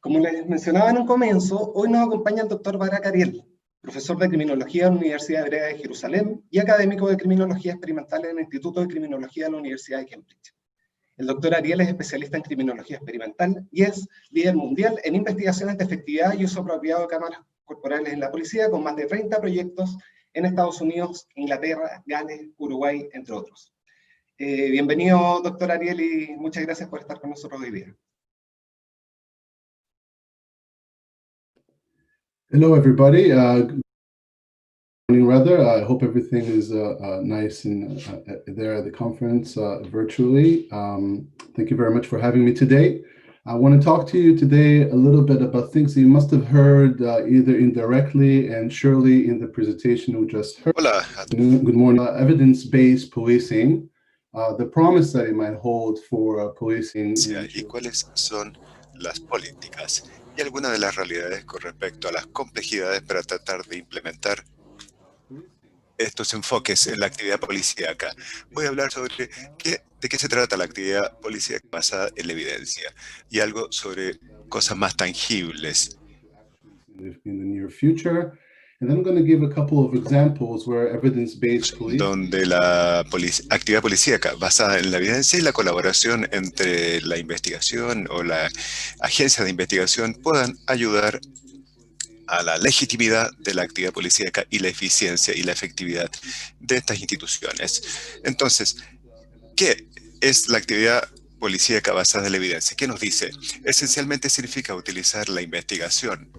Como les mencionaba en un comienzo, hoy nos acompaña el doctor Barak Ariel, profesor de Criminología en la Universidad Hebrea de Jerusalén y académico de Criminología Experimental en el Instituto de Criminología de la Universidad de Cambridge. El doctor Ariel es especialista en criminología experimental y es líder mundial en investigaciones de efectividad y uso apropiado de cámaras corporales en la policía, con más de 30 proyectos en Estados Unidos, Inglaterra, Gales, Uruguay, entre otros. Bienvenido, doctor Ariel, y muchas gracias por estar con nosotros hoy día. Hello, everybody. Good morning, rather. I hope everything is nice and there at the conference virtually. Thank you very much for having me today. I want to talk to you today a little bit about things that you must have heard either indirectly and surely in the presentation we just heard. Hola. Good morning. Evidence-based policing, the promise that it might hold for policing. ¿Y cuáles son las políticas y algunas de las realidades con respecto a las complejidades para tratar de implementar estos enfoques en la actividad policíaca? Voy a hablar sobre de qué se trata la actividad policíaca basada en la evidencia y algo sobre cosas más tangibles. In the near future. And then I'm going to give a couple of examples where evidence-based policing, donde la actividad policíaca basada en la evidencia y la colaboración entre la investigación o la agencia de investigación puedan ayudar a la legitimidad de la actividad policíaca y la eficiencia y la efectividad de estas instituciones. Entonces, ¿qué es la actividad policíaca basada en la evidencia? ¿Qué nos dice? Esencialmente significa utilizar la investigación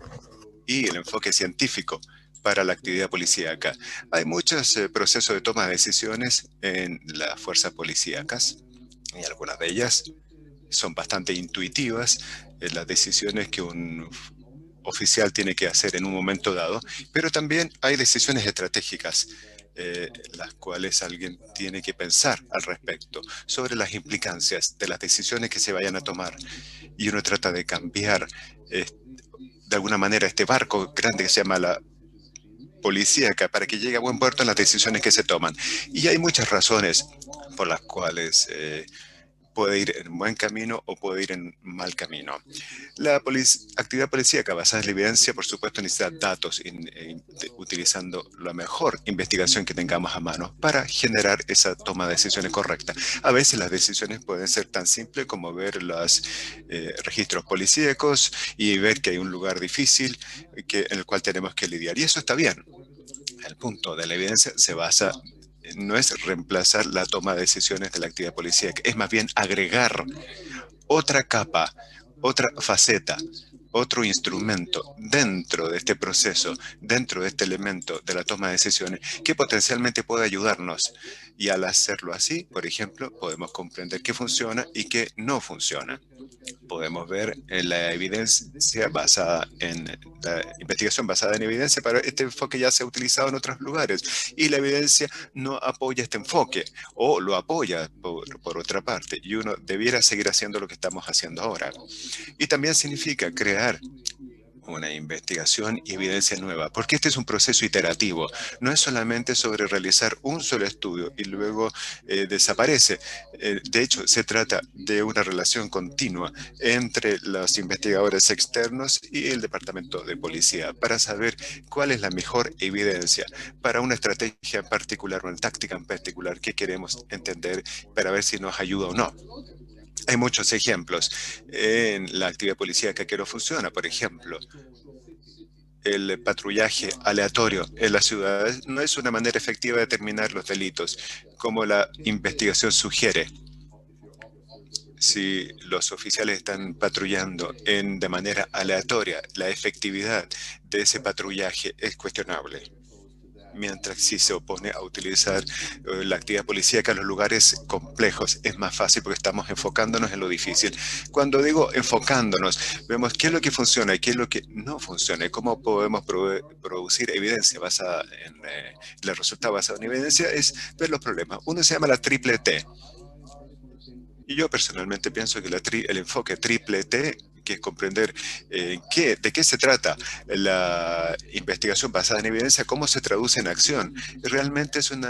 y el enfoque científico para la actividad policíaca. Hay muchos procesos de toma de decisiones en las fuerzas policíacas y algunas de ellas son bastante intuitivas, las decisiones que un oficial tiene que hacer en un momento dado, pero también hay decisiones estratégicas, las cuales alguien tiene que pensar al respecto sobre las implicancias de las decisiones que se vayan a tomar. Y uno trata de cambiar de alguna manera este barco grande que se llama la policíaca para que llegue a buen puerto en las decisiones que se toman. Y hay muchas razones por las cuales puede ir en buen camino o puede ir en mal camino. La actividad policíaca basada en la evidencia, por supuesto, necesita datos, utilizando la mejor investigación que tengamos a mano para generar esa toma de decisiones correcta. A veces las decisiones pueden ser tan simples como ver los registros policíacos y ver que hay un lugar difícil en el cual tenemos que lidiar. Y eso está bien. El punto de la evidencia se basa no es reemplazar la toma de decisiones de la actividad policíaca, es más bien agregar otra capa, otra faceta, otro instrumento dentro de este proceso, dentro de este elemento de la toma de decisiones que potencialmente puede ayudarnos. Y al hacerlo así, por ejemplo, podemos comprender qué funciona y qué no funciona. Podemos ver en la evidencia basada en la investigación basada en evidencia, pero este enfoque ya se ha utilizado en otros lugares y la evidencia no apoya este enfoque o lo apoya por otra parte, y uno debiera seguir haciendo lo que estamos haciendo ahora. Y también significa crear una investigación y evidencia nueva, porque este es un proceso iterativo. No es solamente sobre realizar un solo estudio y luego desaparece. De hecho, se trata de una relación continua entre los investigadores externos y el departamento de policía para saber cuál es la mejor evidencia para una estrategia en particular, una táctica en particular que queremos entender para ver si nos ayuda o no. Hay muchos ejemplos en la actividad policíaca que no funciona. Por ejemplo, el patrullaje aleatorio en las ciudades no es una manera efectiva de determinar los delitos, como la investigación sugiere. Si los oficiales están patrullando de manera aleatoria, la efectividad de ese patrullaje es cuestionable. Mientras si se opone a utilizar la actividad policíaca en los lugares complejos, es más fácil porque estamos enfocándonos en lo difícil. Cuando digo enfocándonos, vemos qué es lo que funciona y qué es lo que no funciona y cómo podemos producir evidencia basada en el resultado basado en evidencia, es ver los problemas. Uno se llama la triple T. Y yo personalmente pienso que el enfoque triple T, que es comprender de qué se trata la investigación basada en evidencia, cómo se traduce en acción, realmente es un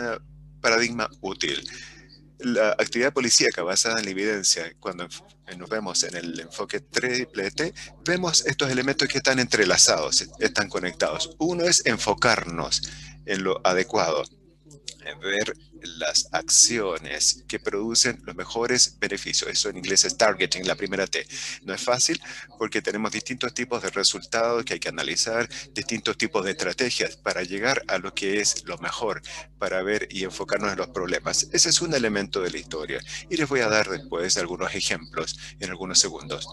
paradigma útil. La actividad policíaca basada en la evidencia, cuando nos vemos en el enfoque triple T, vemos estos elementos que están entrelazados, están conectados. Uno es enfocarnos en lo adecuado, ver las acciones que producen los mejores beneficios. Eso en inglés es targeting, la primera T. No es fácil porque tenemos distintos tipos de resultados que hay que analizar, distintos tipos de estrategias para llegar a lo que es lo mejor, para ver y enfocarnos en los problemas. Ese es un elemento de la historia y les voy a dar después algunos ejemplos en algunos segundos.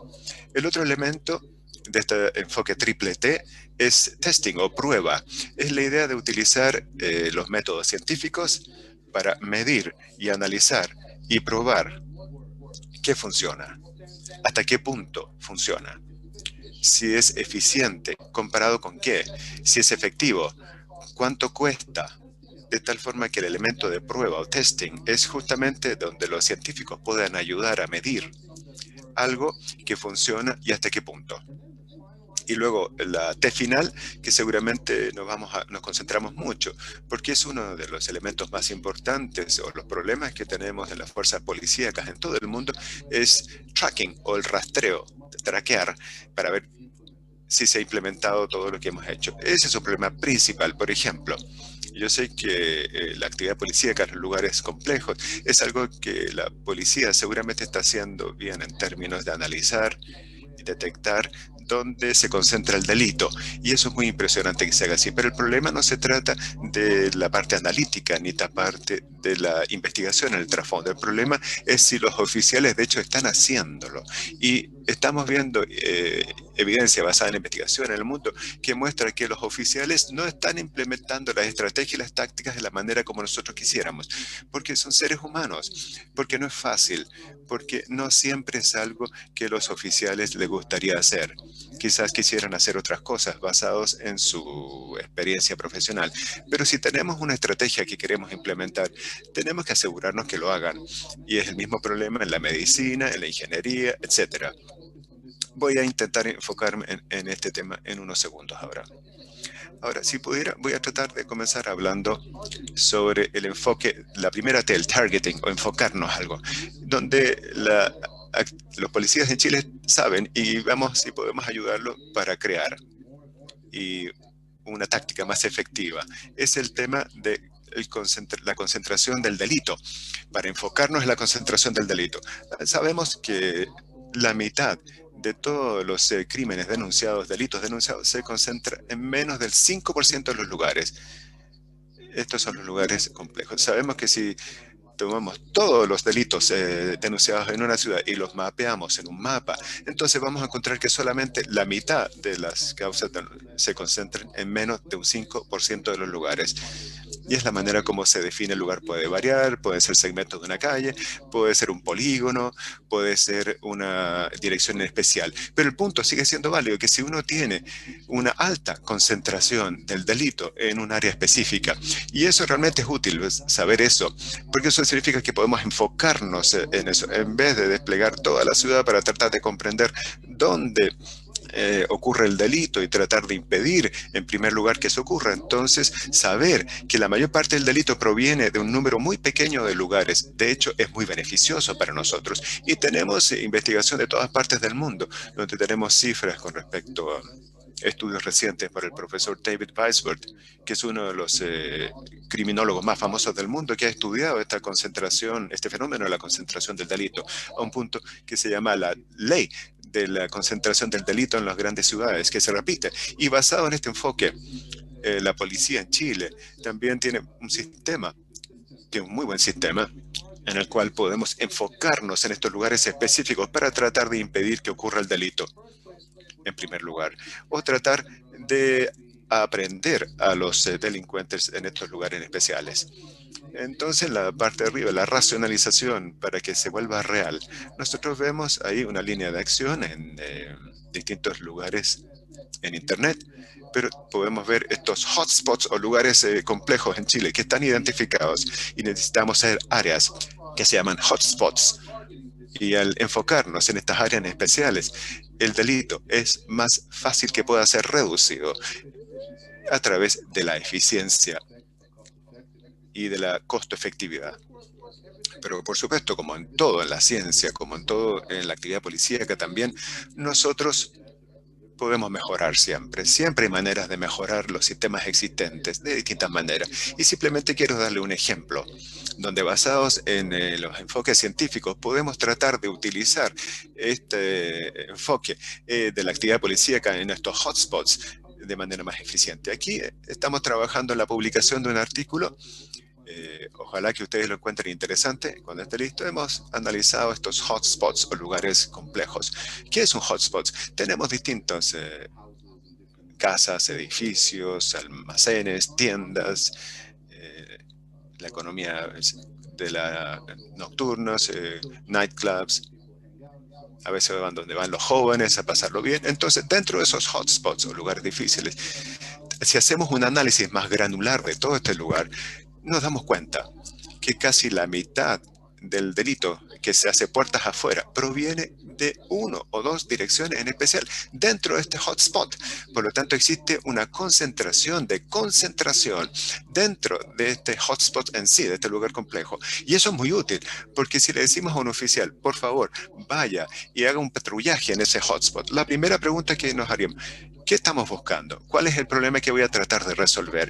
El otro elemento de este enfoque triple T es testing o prueba. Es la idea de utilizar los métodos científicos para medir y analizar y probar qué funciona, hasta qué punto funciona, si es eficiente, comparado con qué, si es efectivo, cuánto cuesta, de tal forma que el elemento de prueba o testing es justamente donde los científicos puedan ayudar a medir algo que funciona y hasta qué punto. Y luego la T final, que seguramente nos concentramos mucho, porque es uno de los elementos más importantes o los problemas que tenemos en las fuerzas policíacas en todo el mundo, es tracking o el rastreo, traquear, para ver si se ha implementado todo lo que hemos hecho. Ese es un problema principal. Por ejemplo, yo sé que la actividad policíaca en los lugares complejos es algo que la policía seguramente está haciendo bien en términos de analizar y detectar dónde se concentra el delito. Y eso es muy impresionante que se haga así. Pero el problema no se trata de la parte analítica ni la parte de la investigación en el trasfondo. El problema es si los oficiales de hecho están haciéndolo. Y estamos viendo evidencia basada en investigación en el mundo que muestra que los oficiales no están implementando las estrategias y las tácticas de la manera como nosotros quisiéramos. Porque son seres humanos, porque no es fácil, porque no siempre es algo que los oficiales les gustaría hacer. Quizás quisieran hacer otras cosas basados en su experiencia profesional. Pero si tenemos una estrategia que queremos implementar, tenemos que asegurarnos que lo hagan. Y es el mismo problema en la medicina, en la ingeniería, etcétera. Voy a intentar enfocarme en este tema en unos segundos ahora. Ahora, si pudiera, voy a tratar de comenzar hablando sobre el enfoque, la primera T, el targeting, o enfocarnos algo, donde los policías en Chile saben y vemos si podemos ayudarlo para crear y una táctica más efectiva. Es el tema de la concentración del delito, para enfocarnos en la concentración del delito. Sabemos que la mitad de todos los crímenes denunciados, delitos denunciados, se concentra en menos del 5% de los lugares. Estos son los lugares complejos. Sabemos que si tomamos todos los delitos denunciados en una ciudad y los mapeamos en un mapa, entonces vamos a encontrar que solamente la mitad de las causas se concentran en menos de un 5% de los lugares. Y es la manera como se define el lugar. Puede variar, puede ser segmentos de una calle, puede ser un polígono, puede ser una dirección especial. Pero el punto sigue siendo válido, que si uno tiene una alta concentración del delito en un área específica, y eso realmente es útil, saber eso, porque eso significa que podemos enfocarnos en eso, en vez de desplegar toda la ciudad para tratar de comprender dónde ocurre el delito y tratar de impedir, en primer lugar, que eso ocurra. Entonces, saber que la mayor parte del delito proviene de un número muy pequeño de lugares, de hecho, es muy beneficioso para nosotros. Y tenemos investigación de todas partes del mundo, donde tenemos cifras con respecto a estudios recientes por el profesor David Weisbord, que es uno de los criminólogos más famosos del mundo, que ha estudiado esta concentración, este fenómeno de la concentración del delito, a un punto que se llama la ley de la concentración del delito en las grandes ciudades, que se repite. Y basado en este enfoque, la policía en Chile también tiene un sistema, que es un muy buen sistema, en el cual podemos enfocarnos en estos lugares específicos para tratar de impedir que ocurra el delito, en primer lugar, o tratar de aprender a los delincuentes en estos lugares especiales. Entonces, en la parte de arriba, la racionalización para que se vuelva real. Nosotros vemos ahí una línea de acción en distintos lugares en Internet, pero podemos ver estos hotspots o lugares complejos en Chile que están identificados y necesitamos hacer áreas que se llaman hotspots. Y al enfocarnos en estas áreas especiales, el delito es más fácil que pueda ser reducido a través de la eficiencia y de la costo-efectividad. Pero por supuesto, como en todo en la ciencia, como en todo en la actividad policíaca también, nosotros podemos mejorar siempre. Siempre hay maneras de mejorar los sistemas existentes de distintas maneras. Y simplemente quiero darle un ejemplo, donde basados en los enfoques científicos podemos tratar de utilizar este enfoque de la actividad policíaca en estos hotspots de manera más eficiente. Aquí estamos trabajando en la publicación de un artículo. Ojalá que ustedes lo encuentren interesante. Cuando esté listo, hemos analizado estos hotspots o lugares complejos. ¿Qué es un hotspot? Tenemos distintos casas, edificios, almacenes, tiendas, la economía de la nocturnos, nightclubs, a veces van donde van los jóvenes a pasarlo bien. Entonces, dentro de esos hotspots o lugares difíciles, si hacemos un análisis más granular de todo este lugar, nos damos cuenta que casi la mitad del delito que se hace puertas afuera proviene de uno o dos direcciones en especial dentro de este hotspot. Por lo tanto, existe una concentración dentro de este hotspot en sí, de este lugar complejo. Y eso es muy útil, porque si le decimos a un oficial, por favor, vaya y haga un patrullaje en ese hotspot, la primera pregunta que nos haríamos, ¿qué estamos buscando? ¿Cuál es el problema que voy a tratar de resolver?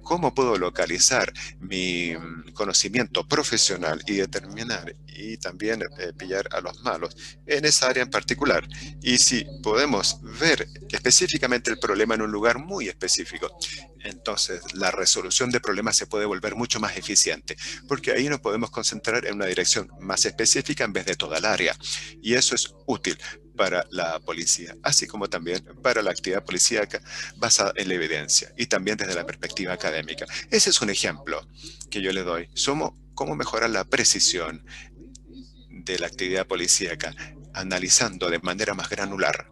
¿Cómo puedo localizar mi conocimiento profesional y determinar y también pillar a los malos en esa área en particular? Y si podemos ver específicamente el problema en un lugar muy específico, entonces la resolución de problemas se puede volver mucho más eficiente, porque ahí nos podemos concentrar en una dirección más específica en vez de toda el área. Y eso es útil para la policía, así como también para la actividad policíaca basada en la evidencia y también desde la perspectiva académica. Ese es un ejemplo que yo le doy. Cómo mejorar la precisión de la actividad policíaca, analizando de manera más granular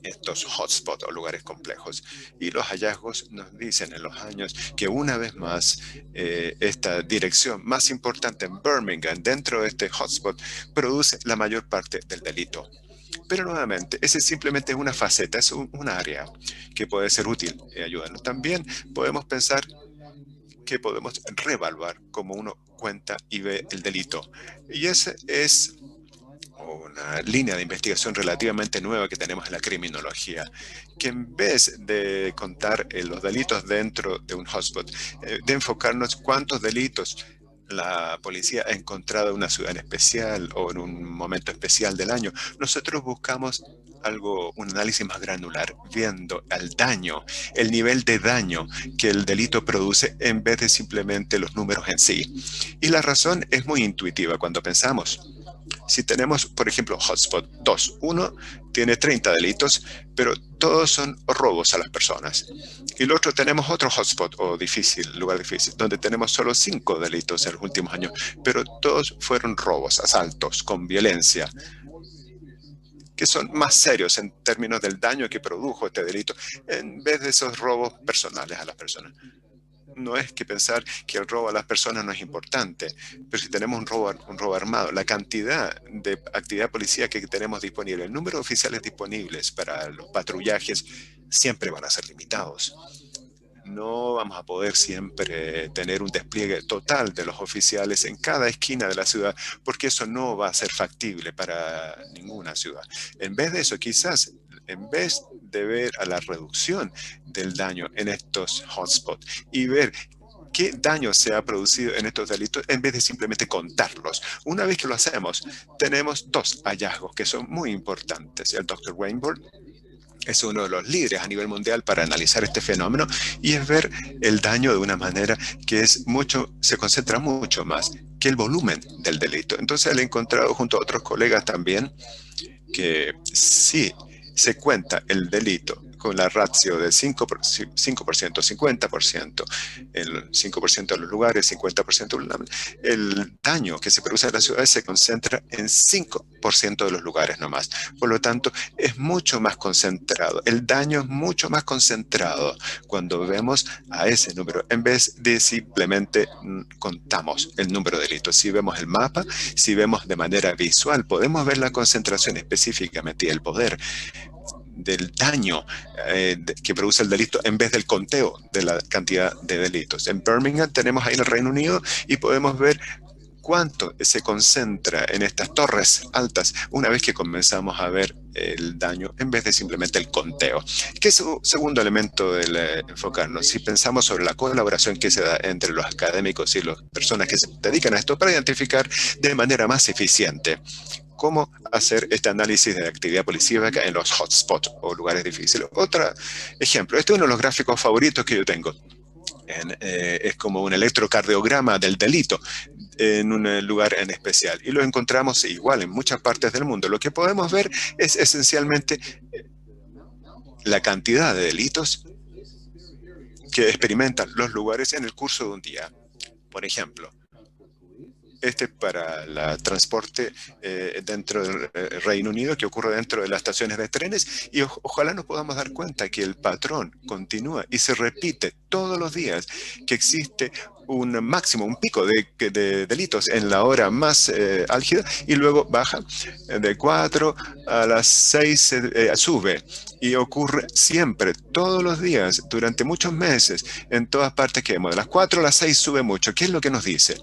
estos hotspots o lugares complejos. Y los hallazgos nos dicen en los años que una vez más esta dirección más importante en Birmingham, dentro de este hotspot, produce la mayor parte del delito. Pero nuevamente, ese simplemente es una faceta, es un área que puede ser útil y ayudarnos. También podemos pensar que podemos reevaluar cómo uno cuenta y ve el delito. Y esa es una línea de investigación relativamente nueva que tenemos en la criminología, que en vez de contar los delitos dentro de un hotspot, de enfocarnos cuántos delitos la policía ha encontrado en una ciudad en especial o en un momento especial del año, nosotros buscamos un análisis más granular, viendo el daño, el nivel de daño que el delito produce en vez de simplemente los números en sí. Y la razón es muy intuitiva cuando pensamos. Si tenemos, por ejemplo, hotspot 2, uno tiene 30 delitos, pero todos son robos a las personas. Y el otro tenemos otro hotspot o lugar difícil, donde tenemos solo 5 delitos en los últimos años, pero todos fueron robos, asaltos con violencia, que son más serios en términos del daño que produjo este delito, en vez de esos robos personales a las personas. No es que pensar que el robo a las personas no es importante, pero si tenemos un robo armado, la cantidad de actividad policíaca que tenemos disponible, el número de oficiales disponibles para los patrullajes siempre van a ser limitados. No vamos a poder siempre tener un despliegue total de los oficiales en cada esquina de la ciudad, porque eso no va a ser factible para ninguna ciudad. En vez de eso, quizás, en vez de ver a la reducción del daño en estos hotspots y ver qué daño se ha producido en estos delitos, en vez de simplemente contarlos. Una vez que lo hacemos, tenemos 2 hallazgos que son muy importantes. El Dr. Weinberg es uno de los líderes a nivel mundial para analizar este fenómeno y es ver el daño de una manera que se concentra mucho más que el volumen del delito. Entonces, él ha encontrado junto a otros colegas también que sí se cuenta el delito con la ratio del 5%, 50%, el 5% de los lugares, 50% el daño que se produce en las ciudades se concentra en 5% de los lugares nomás. Por lo tanto, es mucho más concentrado. El daño es mucho más concentrado cuando vemos a ese número, en vez de simplemente contamos el número de delitos. Si vemos el mapa, si vemos de manera visual, podemos ver la concentración específicamente y el poder del daño que produce el delito en vez del conteo de la cantidad de delitos. En Birmingham tenemos ahí en el Reino Unido y podemos ver cuánto se concentra en estas torres altas una vez que comenzamos a ver el daño en vez de simplemente el conteo. ¿Qué es el segundo elemento del enfocarnos? Si pensamos sobre la colaboración que se da entre los académicos y las personas que se dedican a esto para identificar de manera más eficiente cómo hacer este análisis de actividad policíaca en los hotspots o lugares difíciles. Otro ejemplo, este es uno de los gráficos favoritos que yo tengo. Es como un electrocardiograma del delito en un lugar en especial. Y lo encontramos igual en muchas partes del mundo. Lo que podemos ver es esencialmente la cantidad de delitos que experimentan los lugares en el curso de un día. Por ejemplo, este es para el transporte dentro del Reino Unido, que ocurre dentro de las estaciones de trenes, y ojalá nos podamos dar cuenta que el patrón continúa y se repite todos los días, que existe un máximo, un pico de delitos en la hora más álgida y luego baja de 4 a las 6, sube. Y ocurre siempre, todos los días, durante muchos meses, en todas partes que vemos. De las 4 a las 6 sube mucho. ¿Qué es lo que nos dice?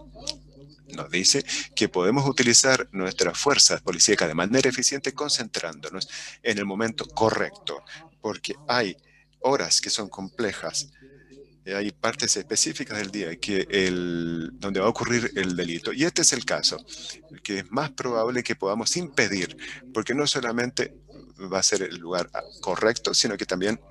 Nos dice que podemos utilizar nuestras fuerzas policíacas de manera eficiente concentrándonos en el momento correcto, porque hay horas que son complejas, hay partes específicas del día donde va a ocurrir el delito. Y este es el caso, que es más probable que podamos impedir, porque no solamente va a ser el lugar correcto, sino que también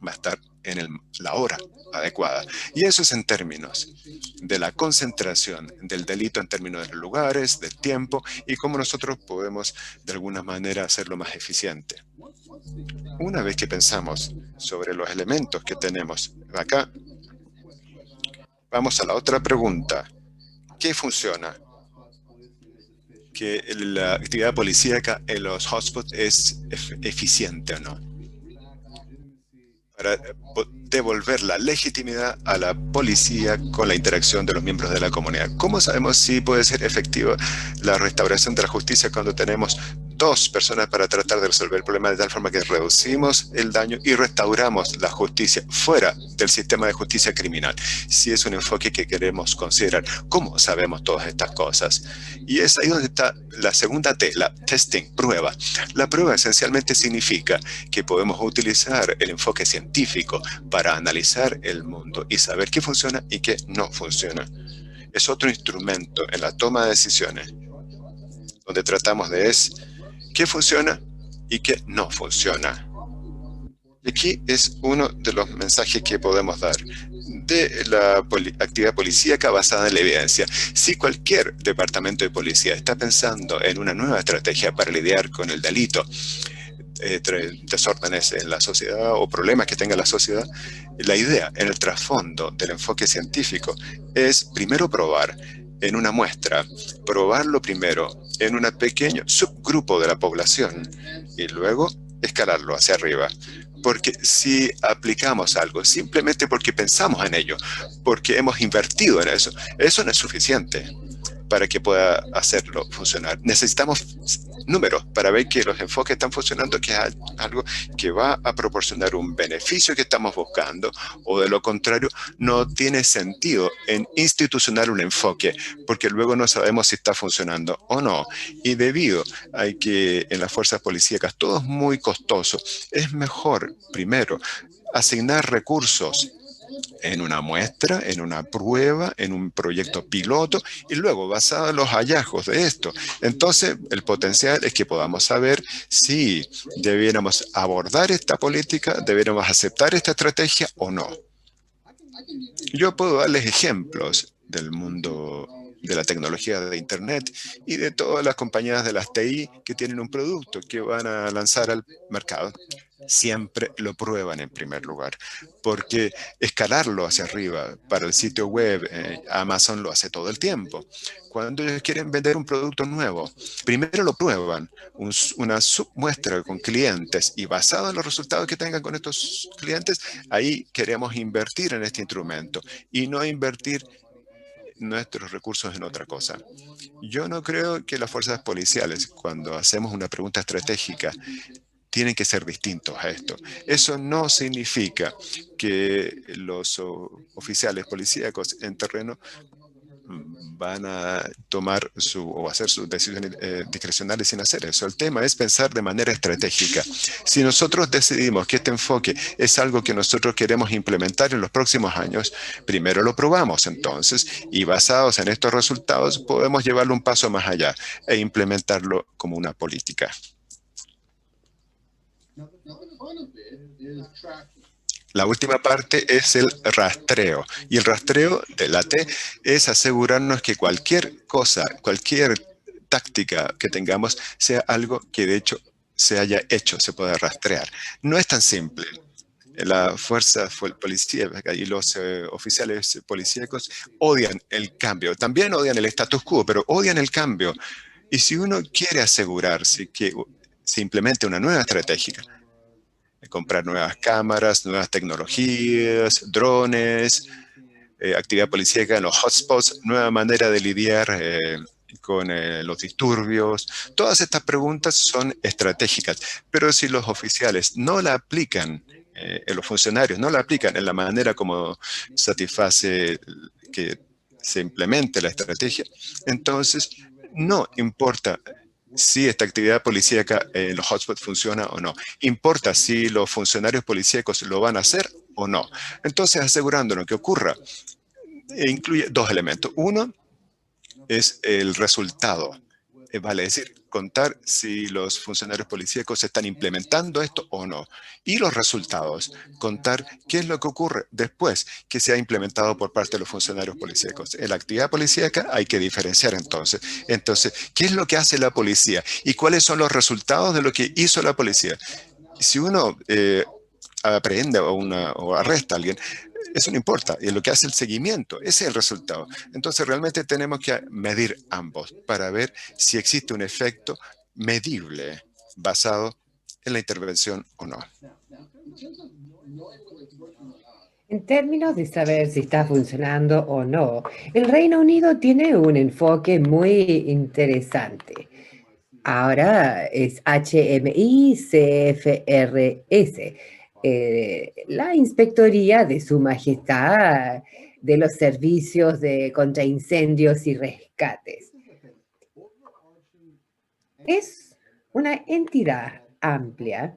va a estar en la hora adecuada. Y eso es en términos de la concentración del delito, en términos de los lugares, del tiempo, y cómo nosotros podemos de alguna manera hacerlo más eficiente. Una vez que pensamos sobre los elementos que tenemos acá, vamos a la otra pregunta. ¿Qué funciona? ¿Que la actividad policíaca en los hotspots es eficiente o no? Para devolver la legitimidad a la policía con la interacción de los miembros de la comunidad. ¿Cómo sabemos si puede ser efectiva la restauración de la justicia cuando tenemos dos personas para tratar de resolver el problema de tal forma que reducimos el daño y restauramos la justicia fuera del sistema de justicia criminal? Si es un enfoque que queremos considerar, ¿cómo sabemos todas estas cosas? Y es ahí donde está la segunda T, la testing, prueba. La prueba esencialmente significa que podemos utilizar el enfoque científico para analizar el mundo y saber qué funciona y qué no funciona. Es otro instrumento en la toma de decisiones, donde tratamos de qué funciona y qué no funciona. Y aquí es uno de los mensajes que podemos dar de la actividad policíaca basada en la evidencia. Si cualquier departamento de policía está pensando en una nueva estrategia para lidiar con el delito, desórdenes en la sociedad o problemas que tenga la sociedad, la idea en el trasfondo del enfoque científico es primero probar en una muestra, probarlo primero en un pequeño subgrupo de la población y luego escalarlo hacia arriba. Porque si aplicamos algo simplemente porque pensamos en ello, porque hemos invertido en eso, eso no es suficiente para que pueda hacerlo funcionar. Necesitamos números para ver que los enfoques están funcionando, que es algo que va a proporcionar un beneficio que estamos buscando, o de lo contrario, no tiene sentido en institucionar un enfoque, porque luego no sabemos si está funcionando o no. Y debido a que en las fuerzas policíacas todo es muy costoso, es mejor, primero, asignar recursos en una muestra, en una prueba, en un proyecto piloto y luego basado en los hallazgos de esto. Entonces, el potencial es que podamos saber si debiéramos abordar esta política, debiéramos aceptar esta estrategia o no. Yo puedo darles ejemplos del mundo de la tecnología de Internet y de todas las compañías de las TI que tienen un producto que van a lanzar al mercado. Siempre lo prueban en primer lugar, porque escalarlo hacia arriba para el sitio web, Amazon lo hace todo el tiempo. Cuando ellos quieren vender un producto nuevo, primero lo prueban, una submuestra con clientes y basado en los resultados que tengan con estos clientes, ahí queremos invertir en este instrumento y no invertir nuestros recursos en otra cosa. Yo no creo que las fuerzas policiales, cuando hacemos una pregunta estratégica, tienen que ser distintos a esto. Eso no significa que los oficiales policíacos en terreno van a tomar o hacer sus decisiones discrecionales sin hacer eso. El tema es pensar de manera estratégica. Si nosotros decidimos que este enfoque es algo que nosotros queremos implementar en los próximos años, primero lo probamos entonces y basados en estos resultados podemos llevarlo un paso más allá e implementarlo como una política. La última parte es el rastreo. Y el rastreo de la T es asegurarnos que cualquier cosa, cualquier táctica que tengamos, sea algo que de hecho se haya hecho, se pueda rastrear. No es tan simple. La fuerza policíaca y los oficiales policíacos odian el cambio. También odian el status quo, pero odian el cambio. Y si uno quiere asegurarse que se implemente una nueva estrategia, comprar nuevas cámaras, nuevas tecnologías, drones, actividad policíaca en los hotspots, nueva manera de lidiar con los disturbios. Todas estas preguntas son estratégicas, pero si los oficiales no la aplican, los funcionarios no la aplican en la manera como satisface que se implemente la estrategia, entonces no importa si esta actividad policíaca en los hotspots funciona o no. Importa si los funcionarios policíacos lo van a hacer o no. Entonces, asegurándonos que ocurra, incluye dos elementos. Uno es el resultado. Vale decir, contar si los funcionarios policíacos están implementando esto o no. Y los resultados, contar qué es lo que ocurre después que se ha implementado por parte de los funcionarios policíacos. En la actividad policíaca hay que diferenciar entonces. Entonces, ¿qué es lo que hace la policía? ¿Y cuáles son los resultados de lo que hizo la policía? Si uno aprehende o arresta a alguien, eso no importa, y lo que hace el seguimiento, ese es el resultado. Entonces realmente tenemos que medir ambos para ver si existe un efecto medible basado en la intervención o no. En términos de saber si está funcionando o no, el Reino Unido tiene un enfoque muy interesante. Ahora es HMI CFRS. La Inspectoría de Su Majestad de los Servicios contra Incendios y Rescates. Es una entidad amplia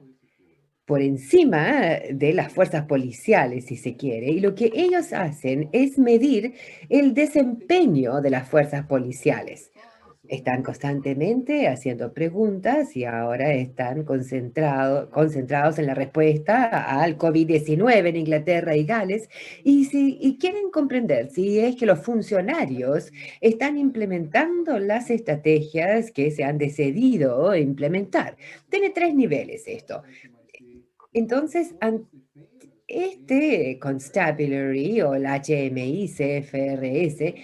por encima de las fuerzas policiales, si se quiere, y lo que ellos hacen es medir el desempeño de las fuerzas policiales. Están constantemente haciendo preguntas y ahora están concentrados en la respuesta al COVID-19 en Inglaterra y Gales y quieren comprender si es que los funcionarios están implementando las estrategias que se han decidido implementar. Tiene 3 niveles esto. Entonces, este Constabulary o el HMI CFRS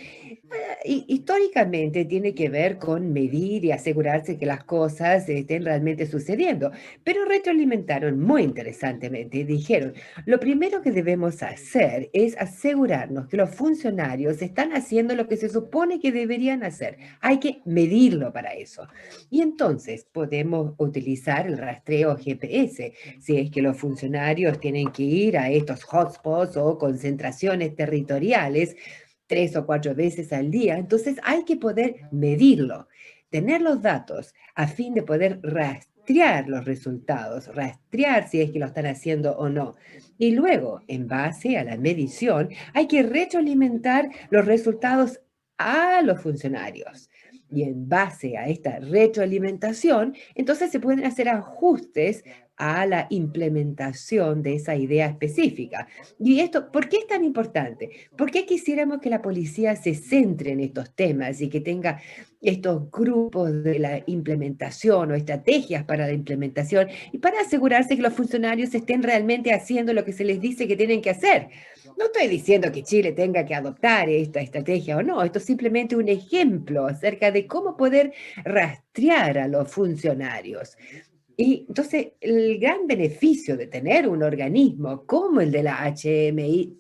históricamente tiene que ver con medir y asegurarse que las cosas estén realmente sucediendo, pero retroalimentaron muy interesantemente y dijeron, lo primero que debemos hacer es asegurarnos que los funcionarios están haciendo lo que se supone que deberían hacer. Hay que medirlo para eso. Y entonces podemos utilizar el rastreo GPS, si es que los funcionarios tienen que ir a estos hotspots o concentraciones territoriales 3 o 4 veces al día. Entonces hay que poder medirlo, tener los datos a fin de poder rastrear los resultados, rastrear si es que lo están haciendo o no. Y luego, en base a la medición, hay que retroalimentar los resultados a los funcionarios. Y en base a esta retroalimentación, entonces se pueden hacer ajustes a la implementación de esa idea específica. Y esto, ¿por qué es tan importante? ¿Por qué quisiéramos que la policía se centre en estos temas y que tenga estos grupos de la implementación o estrategias para la implementación y para asegurarse que los funcionarios estén realmente haciendo lo que se les dice que tienen que hacer? No estoy diciendo que Chile tenga que adoptar esta estrategia o no, esto es simplemente un ejemplo acerca de cómo poder rastrear a los funcionarios. Y entonces el gran beneficio de tener un organismo como el de la HMI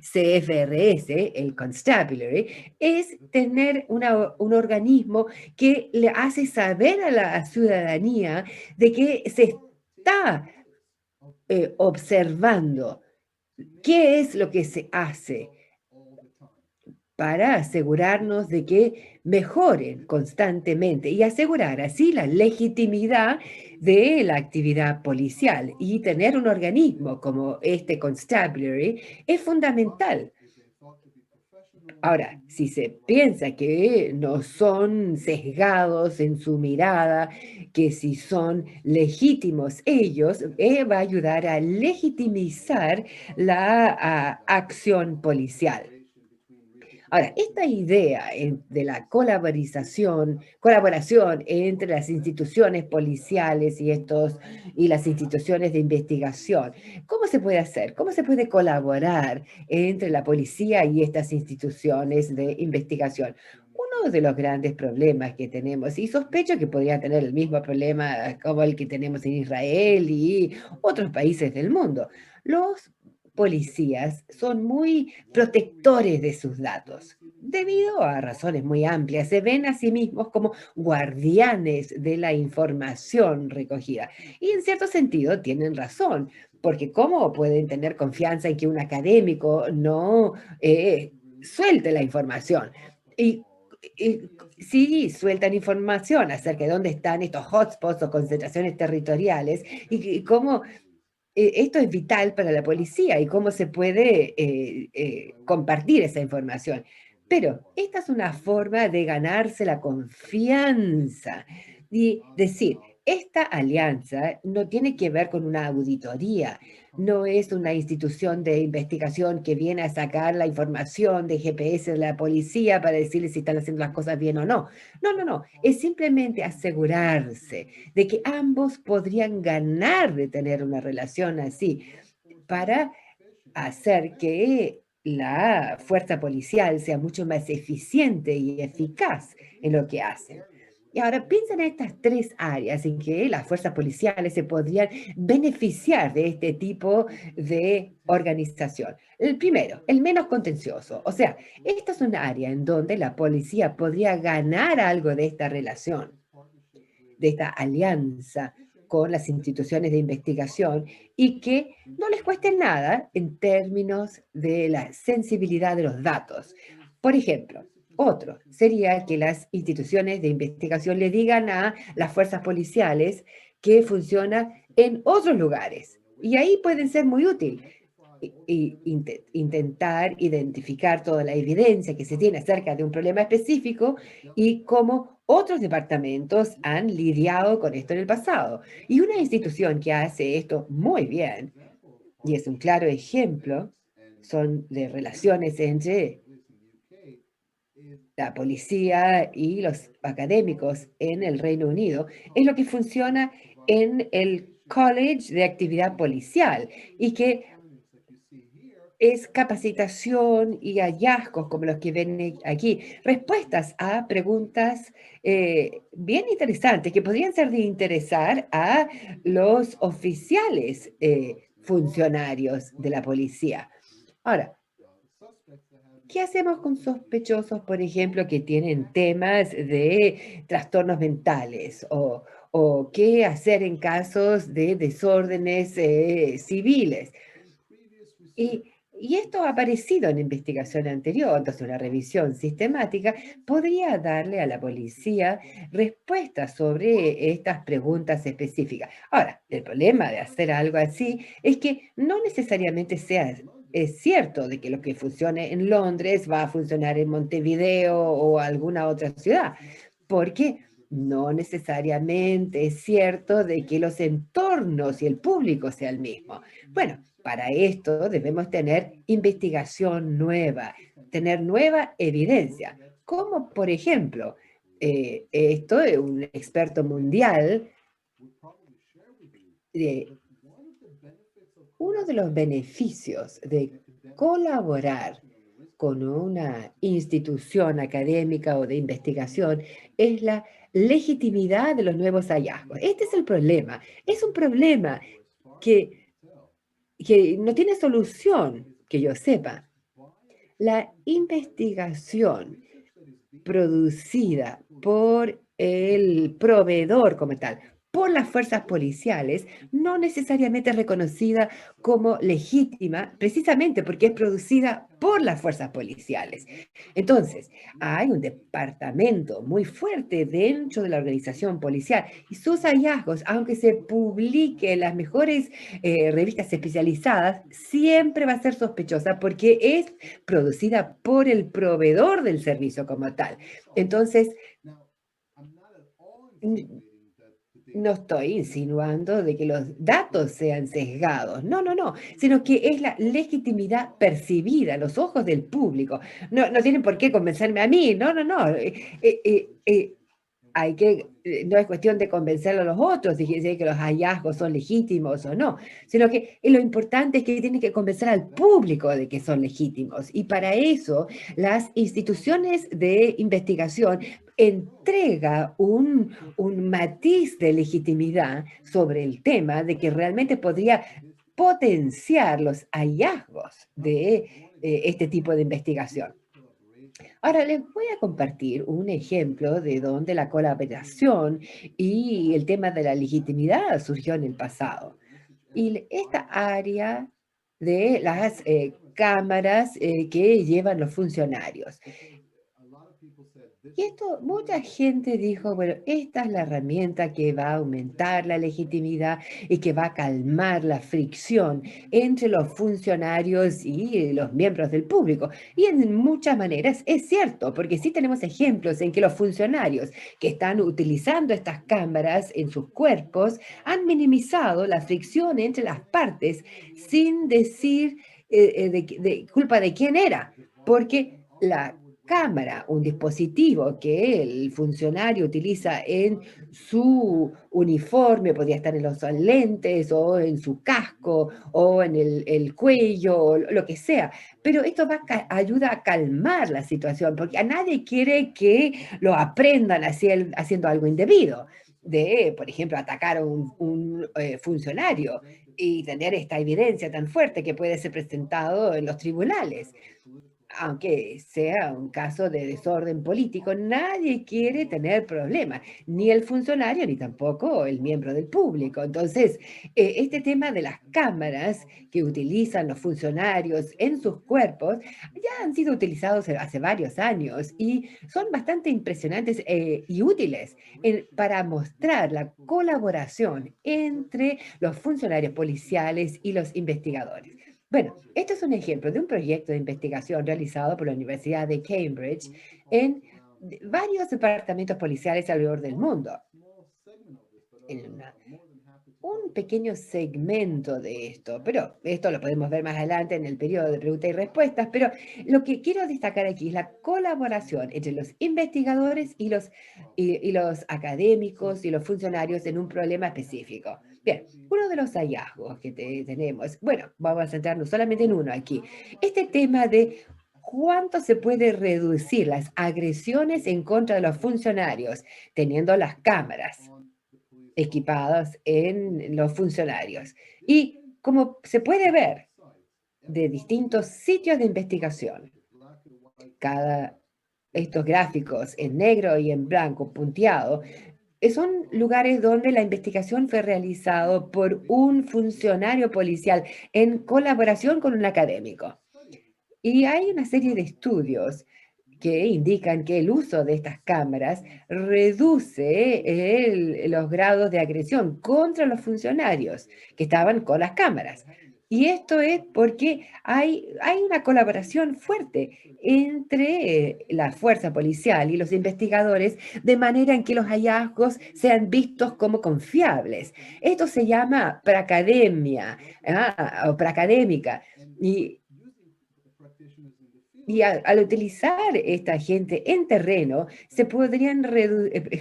CFRS, el Constabulary, es tener un organismo que le hace saber a la ciudadanía de que se está observando qué es lo que se hace para asegurarnos de que mejoren constantemente y asegurar así la legitimidad de la actividad policial. Y tener un organismo como este Constabulary es fundamental. Ahora, si se piensa que no son sesgados en su mirada, que si son legítimos ellos, va a ayudar a legitimizar la acción policial. Ahora, esta idea de la colaboración entre las instituciones policiales y las instituciones de investigación, ¿cómo se puede hacer? ¿Cómo se puede colaborar entre la policía y estas instituciones de investigación? Uno de los grandes problemas que tenemos, y sospecho que podría tener el mismo problema como el que tenemos en Israel y otros países del mundo, los policías son muy protectores de sus datos, debido a razones muy amplias. Se ven a sí mismos como guardianes de la información recogida. Y en cierto sentido tienen razón, porque ¿cómo pueden tener confianza en que un académico no suelte la información? Y, si sueltan información acerca de dónde están estos hotspots o concentraciones territoriales y cómo esto es vital para la policía y cómo se puede compartir esa información. Pero esta es una forma de ganarse la confianza y decir, esta alianza no tiene que ver con una auditoría, no es una institución de investigación que viene a sacar la información de GPS de la policía para decirles si están haciendo las cosas bien o no. No, no, no, es simplemente asegurarse de que ambos podrían ganar de tener una relación así para hacer que la fuerza policial sea mucho más eficiente y eficaz en lo que hacen. Y ahora piensa en estas tres áreas en que las fuerzas policiales se podrían beneficiar de este tipo de organización. El primero, el menos contencioso. O sea, esta es un área en donde la policía podría ganar algo de esta relación, de esta alianza con las instituciones de investigación y que no les cueste nada en términos de la sensibilidad de los datos. Por ejemplo, otro sería que las instituciones de investigación le digan a las fuerzas policiales que funciona en otros lugares. Y ahí pueden ser muy útiles. Intentar identificar toda la evidencia que se tiene acerca de un problema específico y cómo otros departamentos han lidiado con esto en el pasado. Y una institución que hace esto muy bien, y es un claro ejemplo, son de relaciones entre la policía y los académicos en el Reino Unido, es lo que funciona en el College de Actividad Policial y que es capacitación y hallazgos como los que ven aquí, respuestas a preguntas bien interesantes que podrían ser de interesar a los oficiales funcionarios de la policía. Ahora, ¿qué hacemos con sospechosos, por ejemplo, que tienen temas de trastornos mentales o qué hacer en casos de desórdenes civiles? Y esto ha aparecido en investigación anterior, entonces una revisión sistemática podría darle a la policía respuestas sobre estas preguntas específicas. Ahora, el problema de hacer algo así es que no necesariamente es cierto de que lo que funcione en Londres va a funcionar en Montevideo o alguna otra ciudad, porque no necesariamente es cierto de que los entornos y el público sea el mismo. Bueno, para esto debemos tener investigación nueva, tener nueva evidencia, como por ejemplo, esto de un experto mundial, uno de los beneficios de colaborar con una institución académica o de investigación es la legitimidad de los nuevos hallazgos. Este es el problema. Es un problema que no tiene solución, que yo sepa. La investigación producida por el proveedor como tal por las fuerzas policiales no necesariamente es reconocida como legítima, precisamente porque es producida por las fuerzas policiales. Entonces, hay un departamento muy fuerte dentro de la organización policial y sus hallazgos, aunque se publique en las mejores revistas especializadas, siempre va a ser sospechosa porque es producida por el proveedor del servicio como tal. Entonces, no estoy insinuando de que los datos sean sesgados, no, no, no, sino que es la legitimidad percibida a los ojos del público. No, no tienen por qué convencerme a mí, no, no, no. No es cuestión de convencer a los otros, de decir que los hallazgos son legítimos o no, sino que lo importante es que tienen que convencer al público de que son legítimos. Y para eso las instituciones de investigación entrega un matiz de legitimidad sobre el tema de que realmente podría potenciar los hallazgos de este tipo de investigación. Ahora les voy a compartir un ejemplo de donde la colaboración y el tema de la legitimidad surgió en el pasado. Y esta área de las cámaras que llevan los funcionarios. Y esto, mucha gente dijo, bueno, esta es la herramienta que va a aumentar la legitimidad y que va a calmar la fricción entre los funcionarios y los miembros del público. Y en muchas maneras es cierto, porque sí tenemos ejemplos en que los funcionarios que están utilizando estas cámaras en sus cuerpos han minimizado la fricción entre las partes sin decir de culpa de quién era, porque la cámara, un dispositivo que el funcionario utiliza en su uniforme, podría estar en los lentes o en su casco o en el cuello o lo que sea, pero esto ayuda a calmar la situación, porque a nadie quiere que lo aprendan haciendo algo indebido, de, por ejemplo, atacar a un funcionario y tener esta evidencia tan fuerte que puede ser presentado en los tribunales. Aunque sea un caso de desorden político, nadie quiere tener problemas, ni el funcionario ni tampoco el miembro del público. Entonces, este tema de las cámaras que utilizan los funcionarios en sus cuerpos ya han sido utilizados hace varios años y son bastante impresionantes y útiles para mostrar la colaboración entre los funcionarios policiales y los investigadores. Bueno, este es un ejemplo de un proyecto de investigación realizado por la Universidad de Cambridge en varios departamentos policiales alrededor del mundo. En un pequeño segmento de esto, pero esto lo podemos ver más adelante en el periodo de preguntas y respuestas, pero lo que quiero destacar aquí es la colaboración entre los investigadores y los académicos y los funcionarios en un problema específico. Bien, uno de los hallazgos que tenemos, bueno, vamos a centrarnos solamente en uno aquí, este tema de cuánto se puede reducir las agresiones en contra de los funcionarios teniendo las cámaras equipados en los funcionarios. Y como se puede ver de distintos sitios de investigación, estos gráficos en negro y en blanco punteado, son lugares donde la investigación fue realizada por un funcionario policial en colaboración con un académico. Y hay una serie de estudios que indican que el uso de estas cámaras reduce los grados de agresión contra los funcionarios que estaban con las cámaras. Y esto es porque hay una colaboración fuerte entre la fuerza policial y los investigadores, de manera en que los hallazgos sean vistos como confiables. Esto se llama pracademia, o pracadémica. Y al utilizar esta gente en terreno, se podrían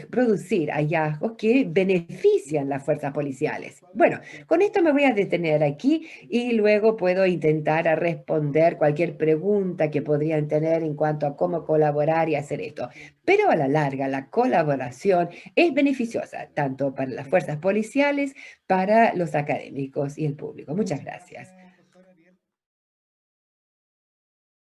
producir hallazgos que benefician las fuerzas policiales. Bueno, con esto me voy a detener aquí y luego puedo intentar a responder cualquier pregunta que podrían tener en cuanto a cómo colaborar y hacer esto. Pero a la larga, la colaboración es beneficiosa, tanto para las fuerzas policiales, para los académicos y el público. Muchas gracias.